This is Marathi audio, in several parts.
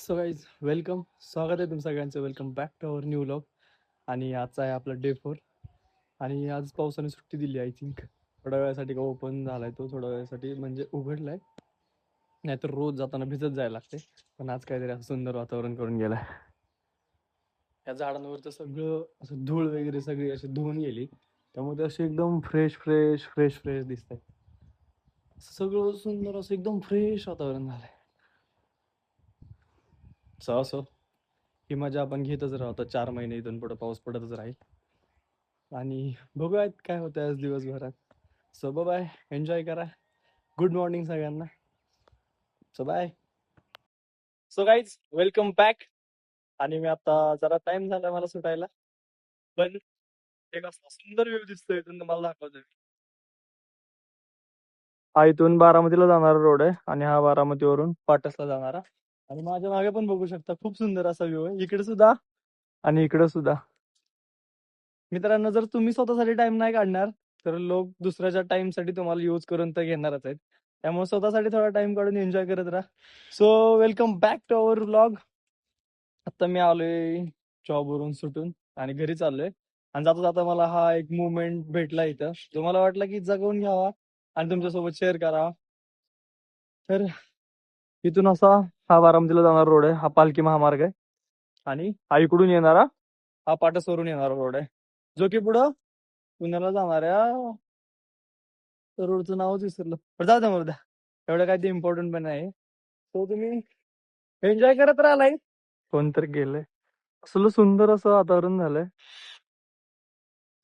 सो गाईज वेलकम, स्वागत आहे तुम सगळ्यांचं. Welcome back to our new vlog. आणि आजचा आहे आपला डे 4. आणि आज पावसाने सुट्टी दिली आय थिंक. थोड्या वेळासाठी का ओपन झालाय तो, थोड्या वेळासाठी म्हणजे उघडलाय, नाहीतर रोज जाताना भिजत जायला लागते. पण आज काहीतरी असं सुंदर वातावरण करून गेलाय. या झाडांवरचं सगळं असं धूळ वगैरे सगळी अशी धुवून गेली, त्यामुळे ते असे एकदम फ्रेश फ्रेश फ्रेश फ्रेश दिसत आहे. सगळं सुंदर असं एकदम फ्रेश वातावरण झालंय. असं ही मजा आपण घेतच राहतो. 4 महिने इथून पुढे पाऊस पडतच राहील. आणि बघूयात काय होतं आज दिवसभरात. सो बाय, एन्जॉय करा. गुड मॉर्निंग सगळ्यांना. So bye. So guys welcome back. आणि मी आता जरा टाइम झाला मला सुटायला, पण एक असा सुंदर व्ह्यू दिसतोय इथून, तुम्हाला दाखवतोय. हा इथून बारामतीला जाणारा रोड आहे आणि हा बारामतीवरून पाटसला जाणारा. आणि माझ्या मागे पण बघू शकता, खूप सुंदर असा व्ह्यू आहे इकडे सुद्धा आणि इकडे सुद्धा. मित्रांनो, जर तुम्ही स्वतःसाठी टाइम नाही काढणार तर लोक दुसऱ्याच्या टाइम साठी तुम्हाला यूज करून तर घेणारच आहेत. त्यामुळे स्वतःसाठी थोडा टाइम काढून एन्जॉय करत राहा. So welcome back to our vlog. आता मी आलोय जॉबवरून सुटून आणि घरी चाललोय. आणि जाता जाता मला हा एक मुवमेंट भेटला इथं, जो मला वाटला की जगवून घ्यावा आणि तुमच्यासोबत शेअर करावा. तर इथून असा हा बारामतीला जाणारा रोड आहे, हा पालखी महामार्ग आहे. आणि हा इकडून येणारा हा पाटसवरून येणारा रोड आहे, जो की पुढं पुण्याला जाणाऱ्या रोडचं नावच विसरलं, पण जाऊ द्या मरू द्या. एवढं काय ते इम्पॉर्टंट पण नाही. तो तुम्ही एन्जॉय करत राहिलाय. कोणतरी गेलंय, असलं सुंदर असं वातावरण झालंय.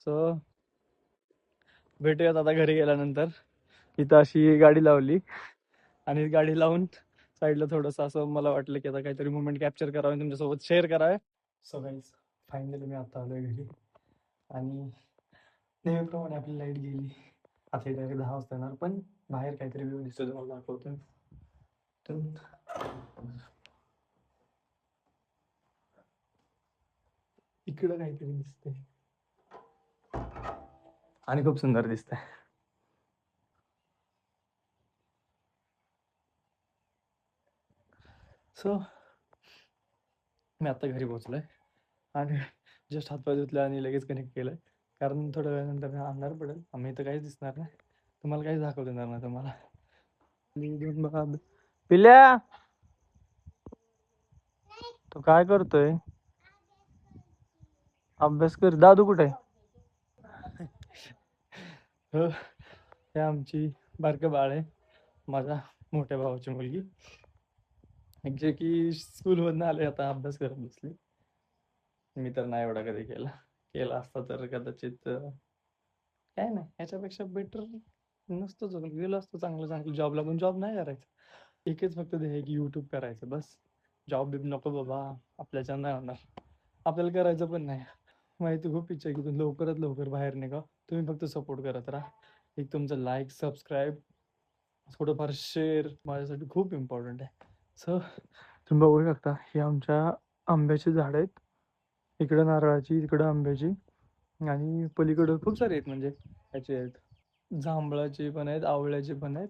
सो भेटूयात आता घरी गेल्यानंतर. इथं अशी गाडी लावली आणि गाडी लावून साईडला थोडस असं मला वाटलं की आता काहीतरी मुवमेंट कॅप्चर करावे, तुमच्यासोबत शेअर करावे. सो गाईज फायनली मी आता आलोय घरी. आणि नेहमीप्रमाणे आपली लाईट गेली. आता इथे 10 वाजता येणार, पण बाहेर काहीतरी व्ह्यू दिसतो, तुम्हाला दाखवतो. इकडं काहीतरी दिसतंय आणि खूप सुंदर दिसतंय. सो मी आता घरी पोहोचलोय आणि जस्ट हातपाय धुतले आणि लगेच कनेक्ट केलंय, कारण थोड्या वेळानंतर अंधार पडेल. आम्ही इथं काहीच दिसणार नाही, तुम्हाला काहीच दाखवता येणार नाही तुम्हाला. पिल्या, तू काय करतोय? अभ्यास कर. दादू कुठे आहे? हो, हे आमची बारकं बाळ आहे, माझ्या मोठ्या भावाची मुलगी, जे की स्कूलमधनं आले आता अभ्यास करत बसली. मी तर नाही एवढा कधी केला असता तर कदाचित काय नाही, याच्यापेक्षा बेटर नसतंच गेलो असतो. चांगलं चांगलं जॉबला, पण जॉब नाही करायचं. एकच फक्त ध्येय आहे की युट्यूब करायचं बस. जॉब बिब नको बाबा, आपल्याच्या नाही होणार, आपल्याला करायचं पण नाही. माहिती खूप इच्छा आहे की तुम्ही लवकरात लवकर बाहेर निघा. तुम्ही फक्त सपोर्ट करत राहा. एक तुमचं लाईक, सबस्क्राईब, थोडंफार शेअर माझ्यासाठी खूप इम्पॉर्टंट आहे. सो तुम्ही बघू शकता, ही आमच्या आंब्याची झाड आहेत. इकडं नारळाची, इकडं आंब्याची, आणि पलीकडं खूप सारे आहेत. म्हणजे ह्याचे आहेत, जांभळाचे पण आहेत, आवळ्याचे पण आहेत.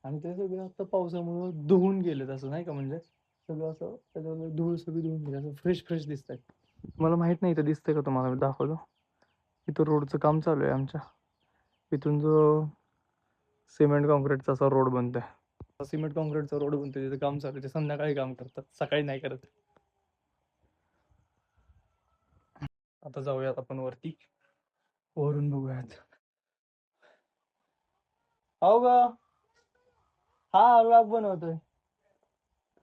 आणि ते सगळे आता पावसामुळं धुवून गेलेत, असं नाही का, म्हणजे सगळं असं त्याच्यावर धूळ सगळी धुवून गेली, असं फ्रेश फ्रेश दिसत आहे. मला माहित नाही इथं दिसतंय का तुम्हाला, मी दाखवतो. इथं रोडचं काम चालू आहे आमच्या. इथून जो सिमेंट कॉन्क्रीटचा असा रोड बनतोय, सिमेंट कॉन्क्रीटचा रोड बनतोय, तिथं काम चालू आहे. ते संध्याकाळी काम करतात, सकाळी नाही करत. आता जाऊयात आपण वरती, वरून बघूयात. हो ग, हा व्लॉग बनवतोय,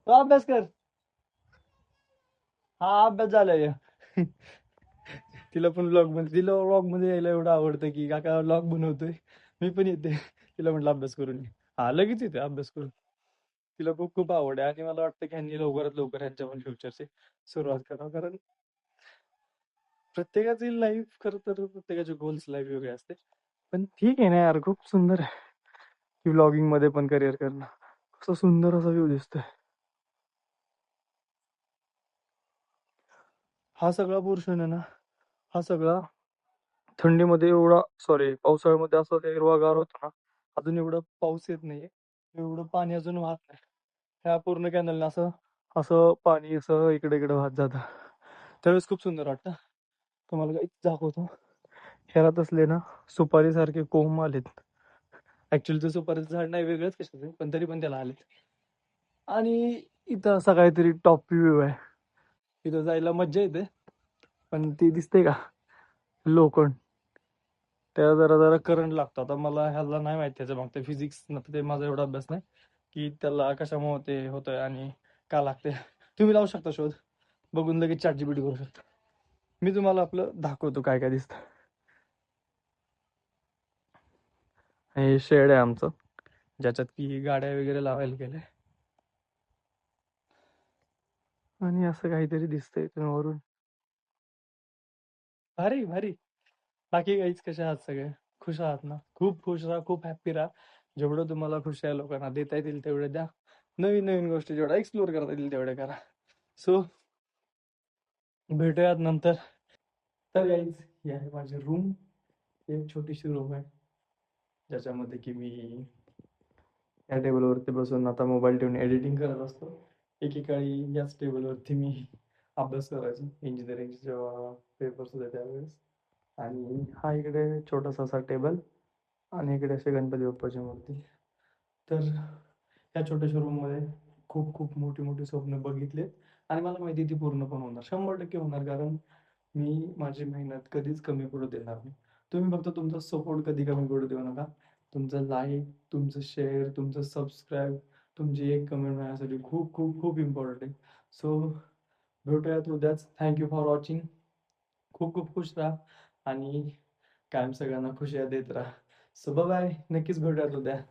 तो अभ्यास कर. हा अभ्यास झालाय. तिला पण व्लॉग मध्ये यायला एवढं आवडतं की काका व्लॉग बनवतोय, मी पण येते. तिला म्हटलं अभ्यास करून ये. हा लगेच येते अभ्यास करून. तिला खूप खूप आवड आहे आणि मला वाटतं की ह्यांनी लवकरात लवकर ह्यांच्या पण फ्युचरची सुरुवात करावं. कारण प्रत्येकाची लाईफ, खरं तर प्रत्येकाचे गोल्स लाईफ वेगळे असते. पण ठीक आहे ना यार, खूप सुंदर आहे की व्लॉगिंग मध्ये पण करिअर करणं. कसं सुंदर असा व्ह्यू दिसतोय. हा सगळा पोर्शन आहे ना, हा सगळा थंडीमध्ये एवढा, सॉरी पावसाळ्यामध्ये असं ते हिरवागार होतं ना. अजून एवढं पाऊस येत नाहीये, एवढं पाणी अजून वाहत नाही. ह्या पूर्ण कॅनलनं असं असं पाणी असं इकडे इकडे वाहत जातं. त्यावेळेस खूप सुंदर वाटतं. तुम्हाला काही दाखवतो. ह्याला असले ना सुपारीसारखे कोंब आलेत. ऍक्च्युली ते सुपारीचं झाड नाही, वेगळंच कशाचं, पण तरी पण त्याला आलेत. आणि इथं असा काहीतरी टॉप व्ह्यू आहे. इथं जायला मज्जा येते. पण ती दिसते का लोखंड, त्याला जरा जरा करंट लागतो. आता मला ह्याला नाही माहिती त्याच्या मागते फिजिक्स, ते माझा एवढा अभ्यास नाही की त्याला कशामुळे ते होतंय आणि का लागते. तुम्ही लावू शकता शोध, बघून लगेच ChatGPT करू शकता. मी तुम्हाला आपलं दाखवतो काय काय दिसतं. हे शेड आहे आमचं, ज्याच्यात की गाड्या वगैरे लावायला गेले. आणि असं काहीतरी दिसतंय तुम्ही वरून. भारी भारी. बाकी काहीच, कसे आहात सगळे? खुश आहात ना? खूप खुश राहा, खूप हॅप्पी राहा. जेवढं तुम्हाला खुश आहे लोकांना देता येतील तेवढे द्या. नवीन नवीन गोष्टी जेवढ्या एक्सप्लोर करता येतील तेवढे करा. सो भेटूयात नंतर. तर गाईज, ही आहे माझी रूम. एक छोटीशी रूम आहे ज्याच्यामध्ये की मी या टेबलवरती बसून आता मोबाईल ठेवून एडिटिंग करत असतो. एकेकाळी याच टेबलवरती मी अभ्यास करायचो, इंजिनिअरिंगचे जेव्हा पेपर्स होते त्यावेळेस. आणि हा इकडे छोटासा असा टेबल, आणि इकडे असे गणपती बाप्पाची मूर्ती. तर या छोट्याशा रूममध्ये खूप खूप मोठी मोठी स्वप्न बघितलेत. आणि मला माहिती ती पूर्ण पण होणार, 100% होणार. कारण मी माझी मेहनत कधीच कमी पडू देणार नाही. तुम्ही फक्त तुमचा सपोर्ट कधी कमी पडू देऊ नका. तुमचं लाईक, तुमचं शेअर, तुमचं सबस्क्राईब, तुमची एक कमेंट माझ्यासाठी खूप खूप खूप इम्पॉर्टंट आहे. सो भेटूयात उद्याच. Thank you for watching. खूप खूप खुश राहा आणि कायम सगळ्यांना खुशिया देत राहा. सो बाय, नक्कीच भेटूयात उद्या.